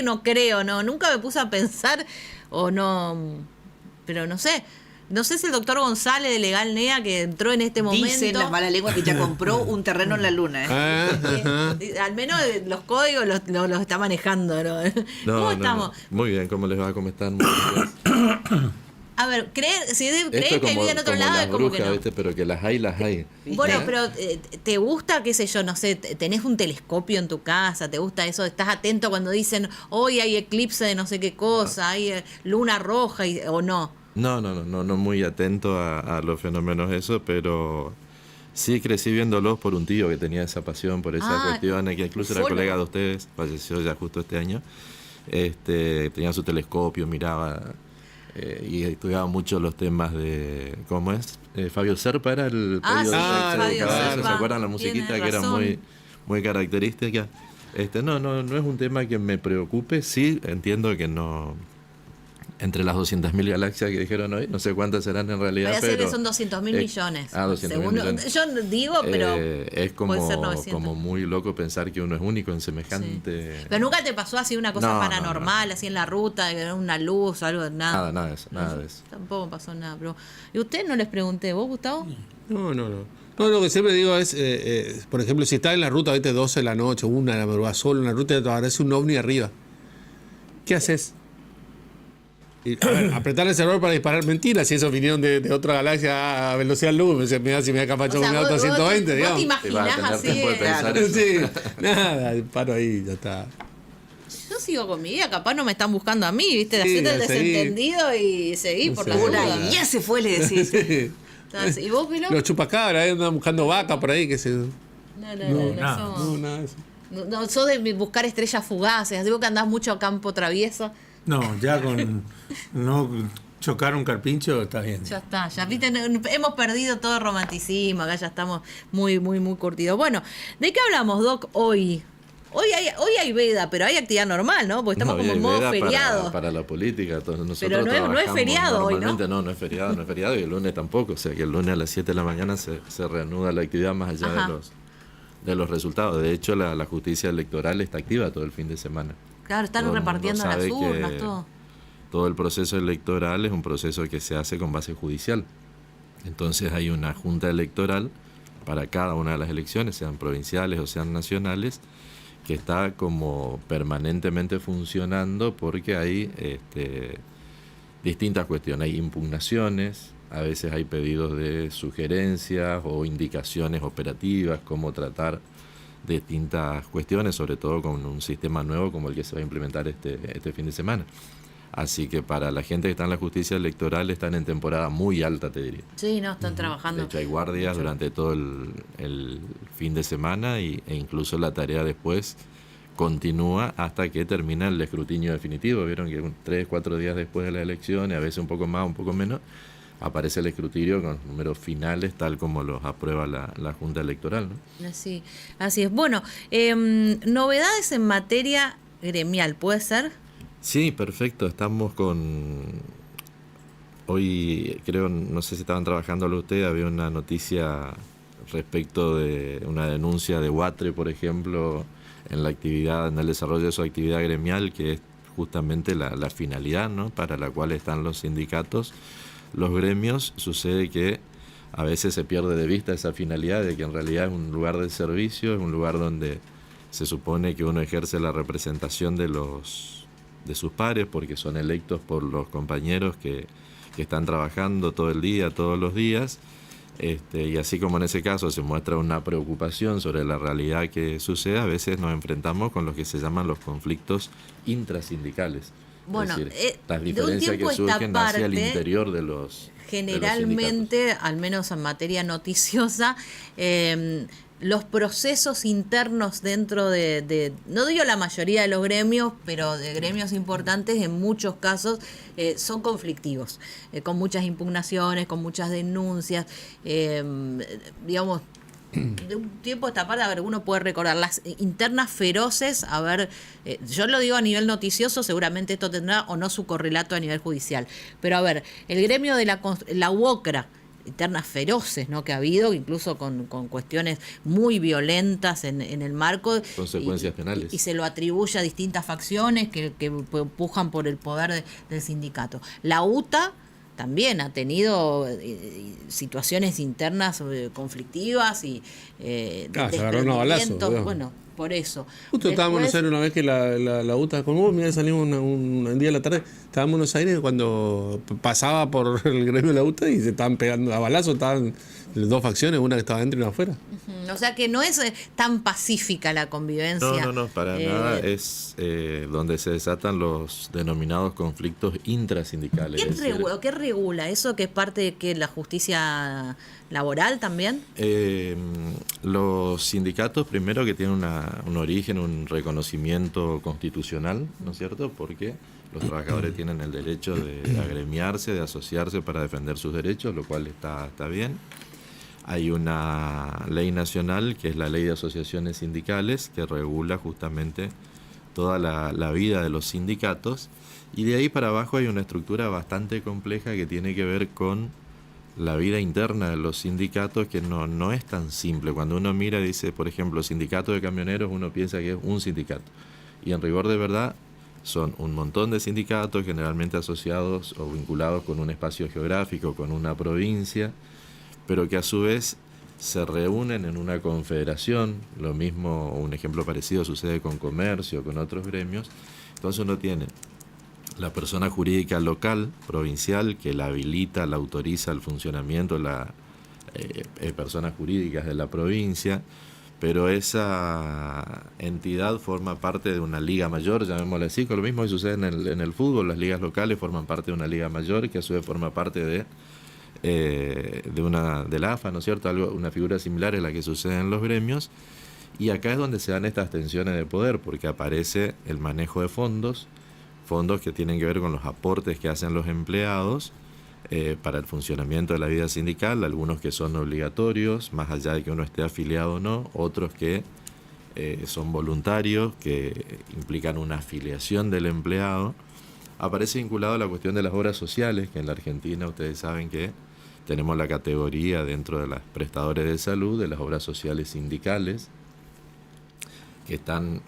no creo, no, nunca me puse a pensar, o no, pero no sé. No sé si el doctor González de Legal NEA, que entró en este momento... Dicen las malas lenguas que ya compró un terreno en la luna. Al menos los códigos los está manejando, ¿no? ¿Cómo estamos? No. Muy bien, ¿cómo les va? ¿Cómo están? Muy bien. A ver, creer Esto que hay vida en otro como lado las es como brujas, que no. ¿viste? Pero que las hay. Bueno, pero ¿te gusta, qué sé yo, no sé, tenés un telescopio en tu casa? ¿Te gusta eso? ¿Estás atento cuando dicen, hoy hay eclipse de no sé qué cosa, hay luna roja o no? No, muy atento a los fenómenos eso, pero sí crecí viéndolos por un tío que tenía esa pasión por esas cuestiones, que incluso era colega de ustedes, falleció ya justo este año. Tenía su telescopio, miraba y estudiaba mucho los temas de, ¿cómo es? Fabio Serpa era el pollo de Fabio Serpa. ¿se acuerdan la musiquita que era muy característica? No es un tema que me preocupe, sí entiendo que no. Entre las 200.000 galaxias que dijeron hoy, no sé cuántas serán en realidad. Voy a decir pero que son 200.000 millones. 200.000 millones. Yo digo, pero es puede ser 900. como muy loco pensar que uno es único en semejante... Sí. Pero nunca te pasó así una cosa paranormal, así en la ruta, una luz o algo, nada. Nada de eso. Tampoco pasó nada, pero... ¿Y usted no les pregunté? ¿Vos, Gustavo? No, lo que siempre digo es, por ejemplo, si estás en la ruta, viste, 12 de la noche, 1 de la madrugada, solo en la ruta, te aparece un ovni arriba. ¿Qué haces? Y, apretar el cerrador para disparar mentiras, si esos vinieron de otra galaxia a velocidad luz, mira si me capachado un auto a 120, digamos. ¿Vos te imaginás así? Sí, nada, disparo ahí, ya está. Yo sigo con mi vida, capaz no me están buscando a mí, ¿viste? Sí, Hacete el desentendido y seguí por la Una, ya se fue, le decís. Sí. ¿Y vos, Pilo? Los chupacabras, andan buscando vaca por ahí, que se... No, nada de eso. No, sos de buscar estrellas fugaces, digo que andás mucho a campo travieso. No, ya con no chocar un carpincho está bien. Ya está, ya viste, hemos perdido todo romanticismo, acá ya estamos muy curtidos. Bueno, ¿de qué hablamos, Doc, hoy? Hoy hay veda, pero hay actividad normal, ¿no? Porque estamos como en modo feriado. Para la política, todos nosotros pero no es feriado hoy, ¿no? Normalmente no es feriado y el lunes tampoco. O sea que el lunes a las 7 de la mañana se reanuda la actividad más allá de los resultados. De hecho, la justicia electoral está activa todo el fin de semana. Claro, están repartiendo las urnas, todo. Todo el proceso electoral es un proceso que se hace con base judicial. Entonces hay una junta electoral para cada una de las elecciones, sean provinciales o sean nacionales, que está como permanentemente funcionando porque hay distintas cuestiones. Hay impugnaciones, a veces hay pedidos de sugerencias o indicaciones operativas, cómo tratar distintas cuestiones, sobre todo con un sistema nuevo como el que se va a implementar este fin de semana. Así que para la gente que está en la justicia electoral están en temporada muy alta, te diría. Sí, no, están trabajando. De hecho, hay guardias durante todo el fin de semana e incluso la tarea después continúa hasta que termina el escrutinio definitivo. Vieron que 3-4 días después de la elección, y a veces un poco más, un poco menos, aparece el escrutinio con números finales tal como los aprueba la Junta Electoral, ¿no? Así es. Bueno, novedades en materia gremial, ¿puede ser? Sí, perfecto. Estamos hoy creo, no sé si estaban trabajándolo ustedes, había una noticia respecto de una denuncia de Huatre, por ejemplo, en el desarrollo de su actividad gremial, que es justamente la finalidad, ¿no?, para la cual están los sindicatos. Los gremios, sucede que a veces se pierde de vista esa finalidad de que en realidad es un lugar de servicio, es un lugar donde se supone que uno ejerce la representación de sus pares, porque son electos por los compañeros que están trabajando todo el día, todos los días, y así como en ese caso se muestra una preocupación sobre la realidad que sucede, a veces nos enfrentamos con lo que se llaman los conflictos intrasindicales. Bueno, es decir, las diferencias que surgen hacia el interior de los generalmente, al menos en materia noticiosa, los procesos internos dentro de, no digo la mayoría de los gremios, pero de gremios importantes, en muchos casos son conflictivos, con muchas impugnaciones, con muchas denuncias, digamos. De un tiempo a esta parte, a ver, uno puede recordar las internas feroces, a ver, yo lo digo a nivel noticioso, seguramente esto tendrá o no su correlato a nivel judicial, pero a ver, el gremio de la UOCRA, internas feroces, ¿no?, que ha habido, incluso con cuestiones muy violentas en el marco. Consecuencias penales. Y se lo atribuye a distintas facciones que pujan por el poder del sindicato. La UTA también ha tenido situaciones internas conflictivas y se agarraron a balazos. Bueno, por eso. Justo estaba en Buenos Aires una vez que la UTA, con vos, mira, salimos un día de la tarde, estaba en Buenos Aires cuando pasaba por el gremio de la UTA y se estaban pegando a balazos, estaban dos facciones, una que estaba dentro y una afuera. O sea que no es tan pacífica la convivencia. No, para nada. Es donde se desatan los denominados conflictos intrasindicales. ¿Qué regula? ¿Eso que es parte de que la justicia laboral también? Los sindicatos, primero, que tienen un origen, un reconocimiento constitucional, ¿no es cierto? Porque los trabajadores tienen el derecho de agremiarse, de asociarse para defender sus derechos, lo cual está bien. Hay una ley nacional, que es la Ley de Asociaciones Sindicales, que regula justamente toda la vida de los sindicatos. Y de ahí para abajo hay una estructura bastante compleja que tiene que ver con la vida interna de los sindicatos, que no es tan simple. Cuando uno mira, dice, por ejemplo, sindicato de camioneros, uno piensa que es un sindicato. Y en rigor de verdad son un montón de sindicatos, generalmente asociados o vinculados con un espacio geográfico, con una provincia, pero que a su vez se reúnen en una confederación. Lo mismo, un ejemplo parecido sucede con comercio, con otros gremios. Entonces uno tiene la persona jurídica local, provincial, que la habilita, la autoriza el funcionamiento, las personas jurídicas de la provincia, pero esa entidad forma parte de una liga mayor, llamémosle así, con lo mismo que sucede en el fútbol. Las ligas locales forman parte de una liga mayor, que a su vez forma parte de la AFA, ¿no es cierto? Una figura similar es la que sucede en los gremios, y acá es donde se dan estas tensiones de poder, porque aparece el manejo de fondos que tienen que ver con los aportes que hacen los empleados para el funcionamiento de la vida sindical, algunos que son obligatorios, más allá de que uno esté afiliado o no, otros que son voluntarios, que implican una afiliación del empleado. Aparece vinculado a la cuestión de las obras sociales, que en la Argentina ustedes saben que tenemos la categoría dentro de los prestadores de salud de las obras sociales sindicales, que están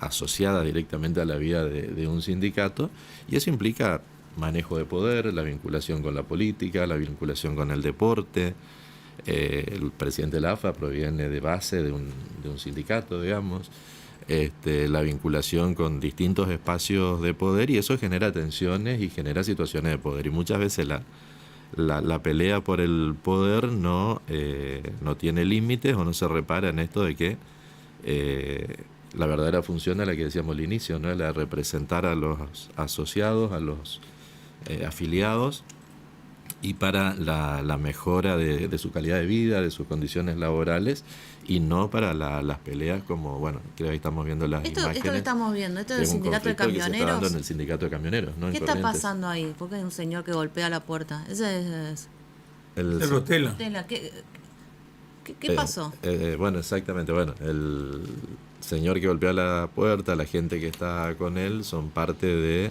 asociadas directamente a la vida de un sindicato, y eso implica manejo de poder, la vinculación con la política, la vinculación con el deporte. El presidente de la AFA proviene de base de un sindicato, digamos. La vinculación con distintos espacios de poder, y eso genera tensiones y genera situaciones de poder, y muchas veces la pelea por el poder no tiene límites, o no se repara en esto de que la verdadera función es la que decíamos al inicio, ¿no? Es la de representar a los asociados, a los afiliados, y para la mejora de su calidad de vida, de sus condiciones laborales, y no para las peleas como, bueno, creo que estamos viendo las imágenes. Esto que estamos viendo, esto del un sindicato de conflicto que se está camioneros. dando en el sindicato de camioneros, ¿no? ¿Qué En está Corrientes. pasando ahí? Porque hay un señor que golpea la puerta. Ese es... El- El Rotela. Tela, ¿Qué pasó? Bueno, exactamente. Bueno, el señor que golpea la puerta, la gente que está con él, son parte de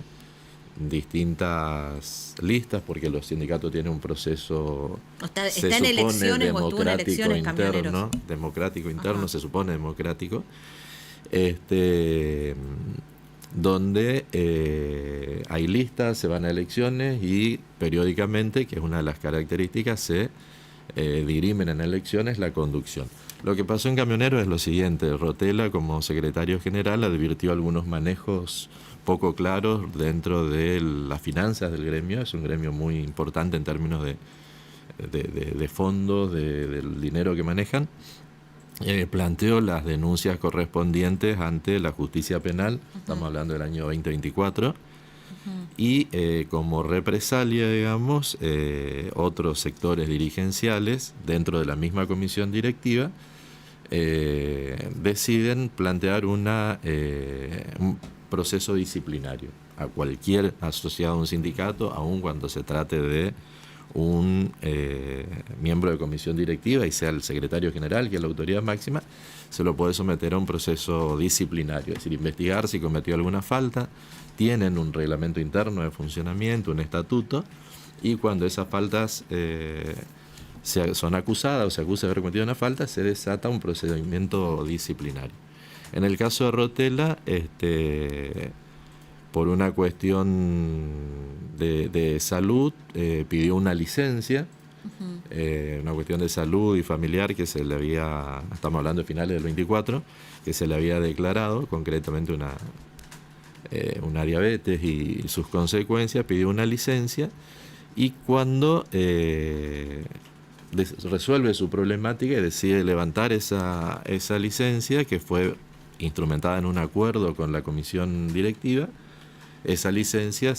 distintas listas, porque los sindicatos tienen un proceso, Está se en supone, elecciones o estuvo en democrático elecciones interno, camioneros. democrático interno, Ajá. se supone democrático, donde hay listas, se van a elecciones, y periódicamente, que es una de las características, se dirimen en elecciones la conducción. Lo que pasó en Camioneros es lo siguiente: Rotela, como secretario general, advirtió algunos manejos poco claros dentro de las finanzas del gremio. Es un gremio muy importante en términos de fondos, del dinero que manejan. Planteó las denuncias correspondientes ante la justicia penal, estamos hablando del año 2024, y como represalia, digamos, otros sectores dirigenciales dentro de la misma comisión directiva deciden plantear un proceso disciplinario a cualquier asociado a un sindicato, aun cuando se trate de un miembro de comisión directiva y sea el secretario general, que es la autoridad máxima. Se lo puede someter a un proceso disciplinario, es decir, investigar si cometió alguna falta. Tienen un reglamento interno de funcionamiento, un estatuto, y cuando esas faltas son acusadas o se acusa de haber cometido una falta, se desata un procedimiento disciplinario. En el caso de Rotella, por una cuestión de salud, pidió una licencia, una cuestión de salud y familiar que se le había, estamos hablando de finales del 24, que se le había declarado, concretamente una diabetes y sus consecuencias, pidió una licencia, y cuando resuelve su problemática y decide levantar esa licencia, que fue instrumentada en un acuerdo con la comisión directiva, esa licencia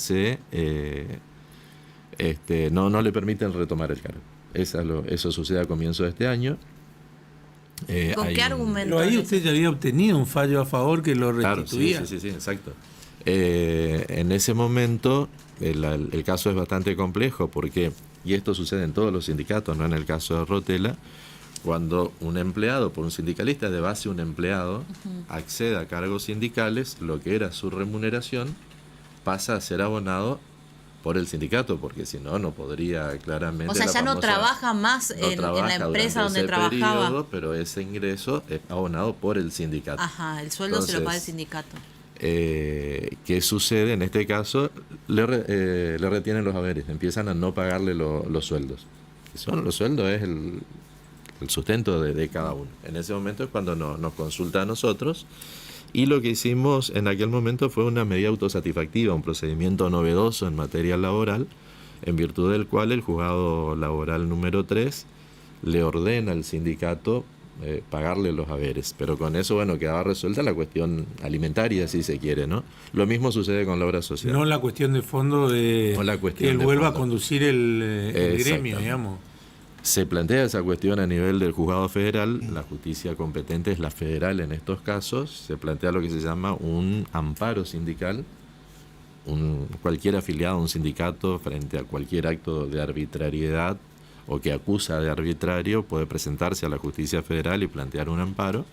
no le permiten retomar el cargo. Eso sucede a comienzo de este año. ¿Con qué argumento? Pero ahí usted ya había obtenido un fallo a favor que lo restituía. Claro, sí, exacto. En ese momento el caso es bastante complejo porque, y esto sucede en todos los sindicatos, no en el caso de Rotella, cuando un empleado, por un sindicalista de base, un empleado, accede a cargos sindicales, lo que era su remuneración pasa a ser abonado por el sindicato, porque si no, no podría claramente... O sea, ya no trabaja más en la empresa donde trabajaba. Periodo, pero ese ingreso es abonado por el sindicato. Ajá, el sueldo se lo paga el sindicato. ¿Qué sucede en este caso? Le retienen los haberes, empiezan a no pagarle los sueldos. Los sueldos es el sustento de cada uno. En ese momento es cuando nos consulta a nosotros, y lo que hicimos en aquel momento fue una medida autosatisfactiva, un procedimiento novedoso en materia laboral, en virtud del cual el juzgado laboral número 3 le ordena al sindicato pagarle los haberes, pero con eso, bueno, quedaba resuelta la cuestión alimentaria, si se quiere, ¿no? Lo mismo sucede con la obra social. No la cuestión de fondo que él vuelva a conducir el gremio, digamos. Se plantea esa cuestión a nivel del juzgado federal, la justicia competente es la federal en estos casos, se plantea lo que se llama un amparo sindical, cualquier afiliado a un sindicato frente a cualquier acto de arbitrariedad o que acusa de arbitrario puede presentarse a la justicia federal y plantear un amparo,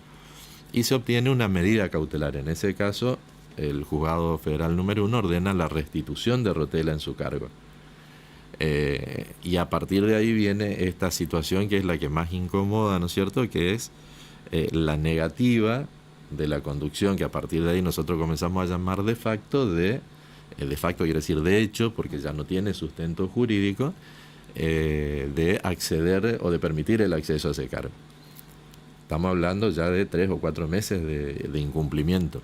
y se obtiene una medida cautelar. En ese caso, el juzgado federal número 1 ordena la restitución de Rotella en su cargo. Y a partir de ahí viene esta situación que es la que más incomoda, ¿no es cierto?, que es la negativa de la conducción, que a partir de ahí nosotros comenzamos a llamar de facto quiere decir de hecho, porque ya no tiene sustento jurídico, de acceder o de permitir el acceso a ese cargo. Estamos hablando ya de 3 o 4 meses de incumplimiento.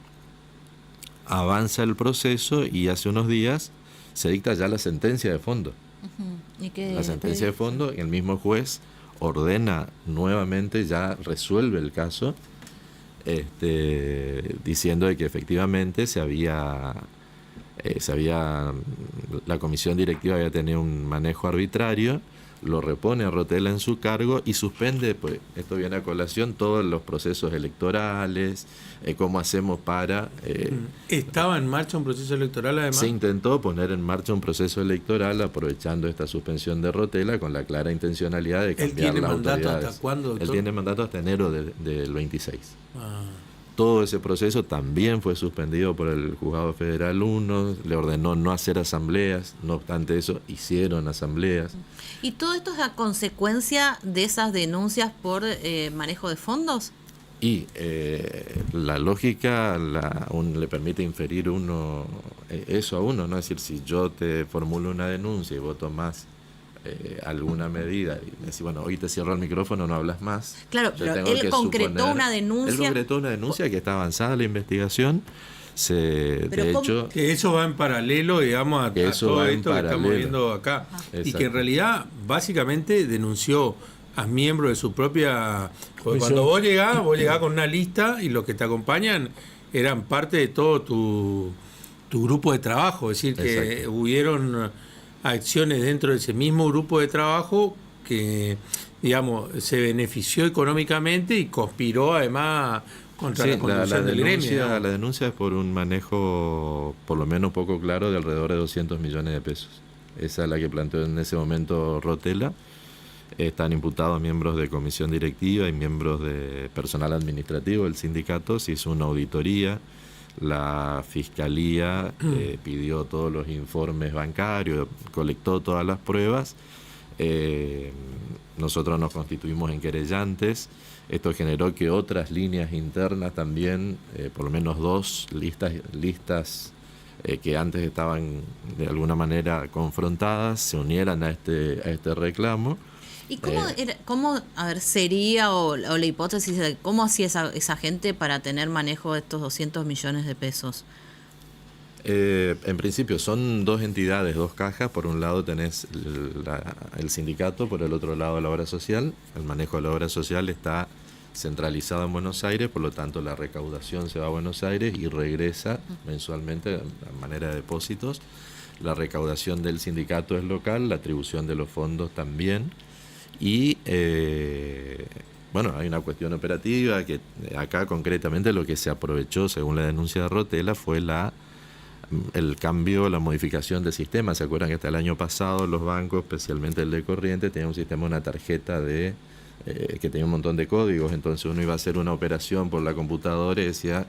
Avanza el proceso y hace unos días se dicta ya la sentencia de fondo. ¿Y qué, la sentencia de fondo, el mismo juez ordena nuevamente, ya resuelve el caso, diciendo de que efectivamente la comisión directiva había tenido un manejo arbitrario, lo repone a Rotella en su cargo y suspende, pues esto viene a colación, todos los procesos electorales, cómo hacemos para... ¿Estaba en marcha un proceso electoral además? Se intentó poner en marcha un proceso electoral aprovechando esta suspensión de Rotella con la clara intencionalidad de cambiar las autoridades. ¿Él tiene mandato hasta cuándo, doctor? Él tiene mandato hasta enero del 26. Ah. Todo ese proceso también fue suspendido por el Juzgado Federal 1, le ordenó no hacer asambleas, no obstante eso, hicieron asambleas. ¿Y todo esto es a consecuencia de esas denuncias por manejo de fondos? Y la lógica le permite inferir eso a uno, ¿no? Es decir, si yo te formulo una denuncia y vos tomás alguna medida y decís, bueno, hoy te cierro el micrófono, no hablas más. Claro, pero él concretó una denuncia. Él concretó una denuncia que está avanzada la investigación. De hecho, que eso va en paralelo, digamos, a todo esto que estamos viendo acá. Y que en realidad, básicamente, denunció a miembros de su propia... Cuando vos llegás con una lista y los que te acompañan eran parte de todo tu grupo de trabajo. Es decir, que hubieron acciones dentro de ese mismo grupo de trabajo que, digamos, se benefició económicamente y conspiró además contra la conducción del gremio. La denuncia es por un manejo, por lo menos poco claro, de alrededor de 200 millones de pesos. Esa es la que planteó en ese momento Rotella. Están imputados miembros de comisión directiva y miembros de personal administrativo del sindicato. Se hizo una auditoría. La fiscalía pidió todos los informes bancarios, colectó todas las pruebas. nosotros nos constituimos en querellantes. Esto generó que otras líneas internas también, por lo menos 2 listas que antes estaban de alguna manera confrontadas, se unieran a este reclamo. ¿Y cómo sería o la hipótesis de cómo hacía esa gente para tener manejo de estos 200 millones de pesos? En principio son 2 entidades, 2 cajas. Por un lado tenés el sindicato, por el otro lado la obra social. El manejo de la obra social está centralizado en Buenos Aires, por lo tanto la recaudación se va a Buenos Aires y regresa mensualmente de manera de depósitos. La recaudación del sindicato es local, la atribución de los fondos también. Y hay una cuestión operativa que acá concretamente lo que se aprovechó, según la denuncia de Rotella, fue el cambio, la modificación del sistema. ¿Se acuerdan que hasta el año pasado los bancos, especialmente el de Corrientes, tenían un sistema, una tarjeta que tenía un montón de códigos? Entonces uno iba a hacer una operación por la computadora y decía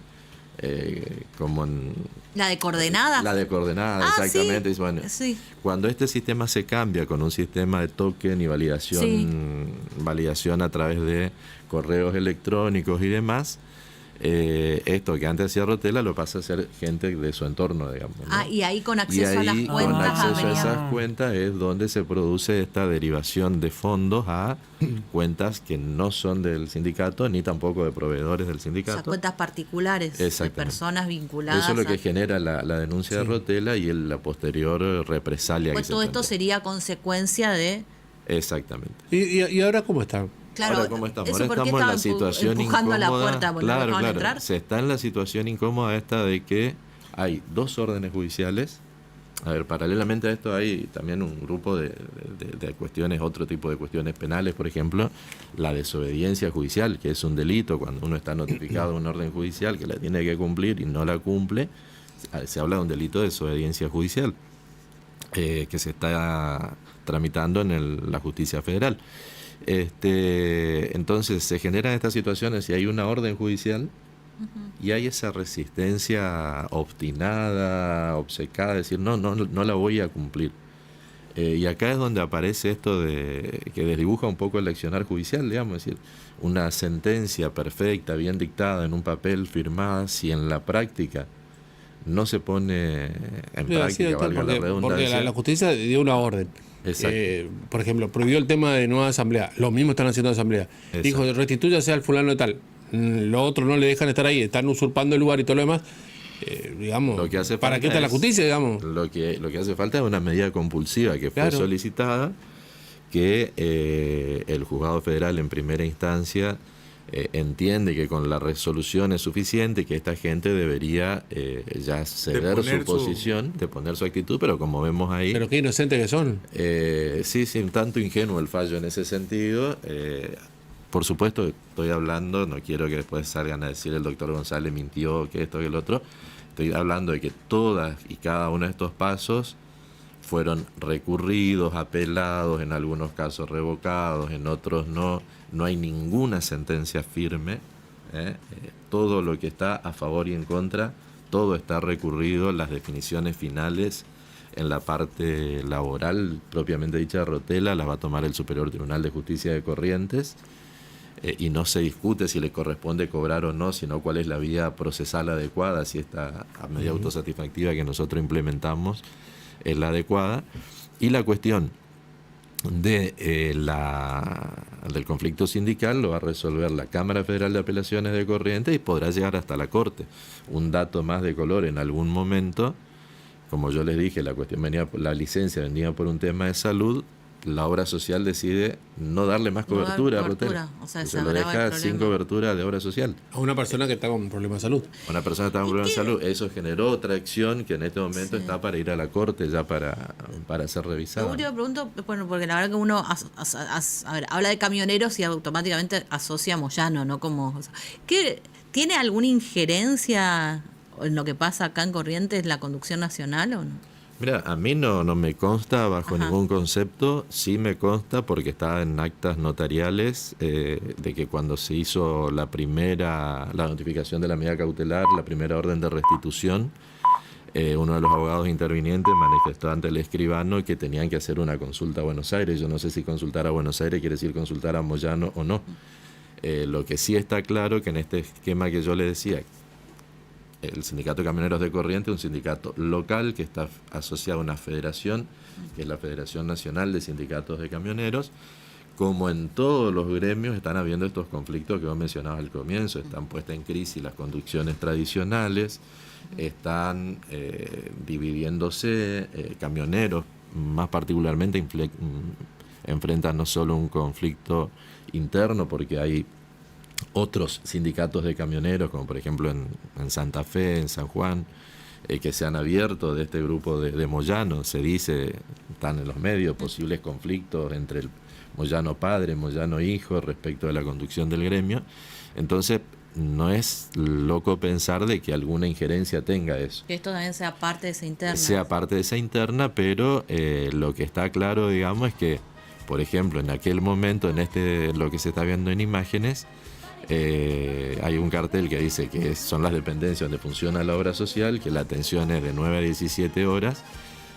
¿La de coordenadas? La de coordenadas, exactamente. Sí, bueno, sí. Cuando este sistema se cambia con un sistema de token y validación a través de correos electrónicos y demás, esto que antes hacía Rotella lo pasa a hacer gente de su entorno, digamos, ¿no? Y ahí con acceso a las cuentas. Con acceso a esas cuentas es donde se produce esta derivación de fondos a cuentas que no son del sindicato ni tampoco de proveedores del sindicato. O sea, cuentas particulares de personas vinculadas. Eso es lo que genera la denuncia de Rotella y la posterior represalia. Pues todo esto sería consecuencia de... Exactamente. ¿Y ahora cómo está? Claro, ahora, ¿cómo estamos? Eso Ahora estamos en la situación empujando incómoda. A la puerta, claro. entrar. Se está en la situación incómoda esta de que hay 2 órdenes judiciales. A ver, paralelamente a esto hay también un grupo de cuestiones, otro tipo de cuestiones penales, por ejemplo, la desobediencia judicial, que es un delito cuando uno está notificado de una orden judicial que la tiene que cumplir y no la cumple. Se habla de un delito de desobediencia judicial que se está tramitando en la justicia federal. Entonces se generan estas situaciones y hay una orden judicial y hay esa resistencia obstinada, obcecada, de decir no la voy a cumplir. Y acá es donde aparece esto que desdibuja un poco el accionar judicial, digamos, es decir, una sentencia perfecta, bien dictada en un papel, firmada, si en la práctica no se pone en práctica, valga la redundancia. Porque la justicia dio una orden. Por ejemplo, prohibió el tema de nueva asamblea. Lo mismo están haciendo en asamblea. Exacto. Dijo, restitúyase al fulano de tal. Lo otro no le dejan estar ahí, están usurpando el lugar y todo lo demás. Digamos, lo que hace ¿para qué está la justicia, digamos? Lo que hace falta es una medida compulsiva que fue solicitada, que el juzgado federal en primera instancia entiende que con la resolución es suficiente, que esta gente debería ya ceder su posición, de poner su actitud, pero como vemos ahí... Pero qué inocentes que son. Sí, un tanto ingenuo el fallo en ese sentido. Por supuesto, estoy hablando, no quiero que después salgan a decir el doctor González mintió, que esto, que el otro. Estoy hablando de que todas y cada uno de estos pasos fueron recurridos, apelados, en algunos casos revocados, en otros no. No hay ninguna sentencia firme. Todo lo que está a favor y en contra, todo está recurrido. Las definiciones finales en la parte laboral, propiamente dicha de Rotella, las va a tomar el Superior Tribunal de Justicia de Corrientes. Y no se discute si le corresponde cobrar o no, sino cuál es la vía procesal adecuada, si esta medida autosatisfactiva que nosotros implementamos es la adecuada. Y la cuestión del conflicto sindical lo va a resolver la Cámara Federal de Apelaciones de Corrientes y podrá llegar hasta la Corte. Un dato más de color: en algún momento, como yo les dije, la licencia venía por un tema de salud. La obra social decide no darle más cobertura a Rotella. O sea, se lo deja sin cobertura de obra social. A una persona que está con problemas de salud. Una persona que está con problemas de salud. Eso generó otra acción que en este momento está para ir a la corte, ya para ser revisada. Yo te pregunto, bueno, porque la verdad que uno habla de camioneros y automáticamente asocia a Moyano, ¿no? Como, ¿qué, ¿tiene alguna injerencia en lo que pasa acá en Corrientes la conducción nacional o no? Mira, a mí no me consta bajo ningún concepto. Sí me consta porque está en actas notariales de que cuando se hizo la notificación de la medida cautelar, la primera orden de restitución, uno de los abogados intervinientes manifestó ante el escribano que tenían que hacer una consulta a Buenos Aires. Yo no sé si consultar a Buenos Aires quiere decir consultar a Moyano o no. Lo que sí está claro que en este esquema que yo le decía, el Sindicato de Camioneros de Corrientes es un sindicato local que está asociado a una federación, que es la Federación Nacional de Sindicatos de Camioneros. Como en todos los gremios están habiendo estos conflictos que vos mencionabas al comienzo, están puestas en crisis las conducciones tradicionales, están dividiéndose, camioneros más particularmente enfrentan no solo un conflicto interno, porque hay otros sindicatos de camioneros, como por ejemplo en Santa Fe, en San Juan, que se han abierto de este grupo de Moyano. Se dice, están en los medios, posibles conflictos entre el Moyano padre, Moyano hijo, respecto de la conducción del gremio. Entonces, no es loco pensar de que alguna injerencia tenga eso. Que esto también sea parte de esa interna. Sea parte de esa interna, pero lo que está claro, digamos, es que, por ejemplo, en aquel momento, lo que se está viendo en imágenes, hay un cartel que dice que son las dependencias donde funciona la obra social, que la atención es de 9 a 17 horas,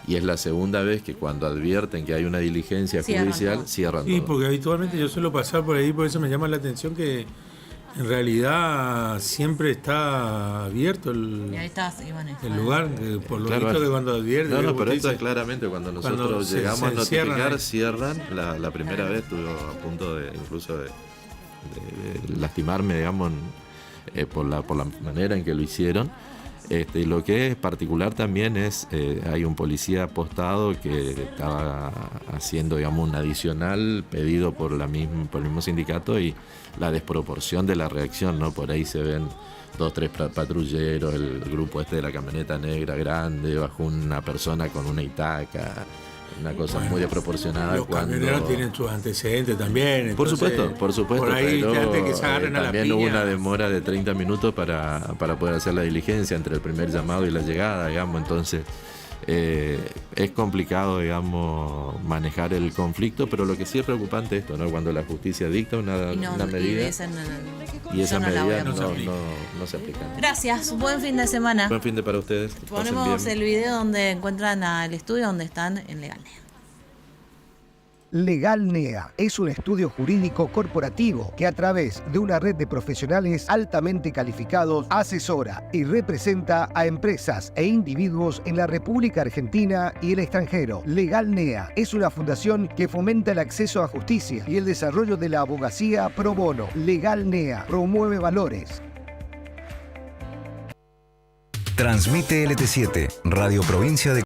y es la segunda vez que cuando advierten que hay una diligencia judicial, cierran todo. Sí, porque habitualmente yo suelo pasar por ahí, por eso me llama la atención que en realidad siempre está abierto el lugar, por lo visto que cuando advierte... No, pero esto es claramente cuando nosotros llegamos a notificar, cierran. La primera vez estuve a punto de incluso de lastimarme, digamos, por la manera en que lo hicieron. Y lo que es particular también es, hay un policía apostado que estaba haciendo, digamos, un adicional pedido por el mismo sindicato, y la desproporción de la reacción, ¿no? Por ahí se ven 2, 3 patrulleros, el grupo de la camioneta negra grande, bajo una persona con una itaca, una cosa muy desproporcionada. Los camioneros tienen sus antecedentes también. Entonces, por supuesto. Por ahí pero, que se agarren a la también piña. hubo una demora de 30 minutos para poder hacer la diligencia entre el primer llamado y la llegada, digamos. Entonces, es complicado, digamos, manejar el conflicto, pero lo que sí es preocupante es esto, ¿no? Cuando la justicia dicta una medida y esa medida no se aplica. Gracias, buen fin de semana. Buen fin de para ustedes. Ponemos el video donde encuentran al estudio donde están en Legal NEA. Legal NEA es un estudio jurídico corporativo que a través de una red de profesionales altamente calificados asesora y representa a empresas e individuos en la República Argentina y el extranjero. Legal NEA es una fundación que fomenta el acceso a justicia y el desarrollo de la abogacía pro bono. Legal NEA promueve valores. Transmite LT7, Radio Provincia de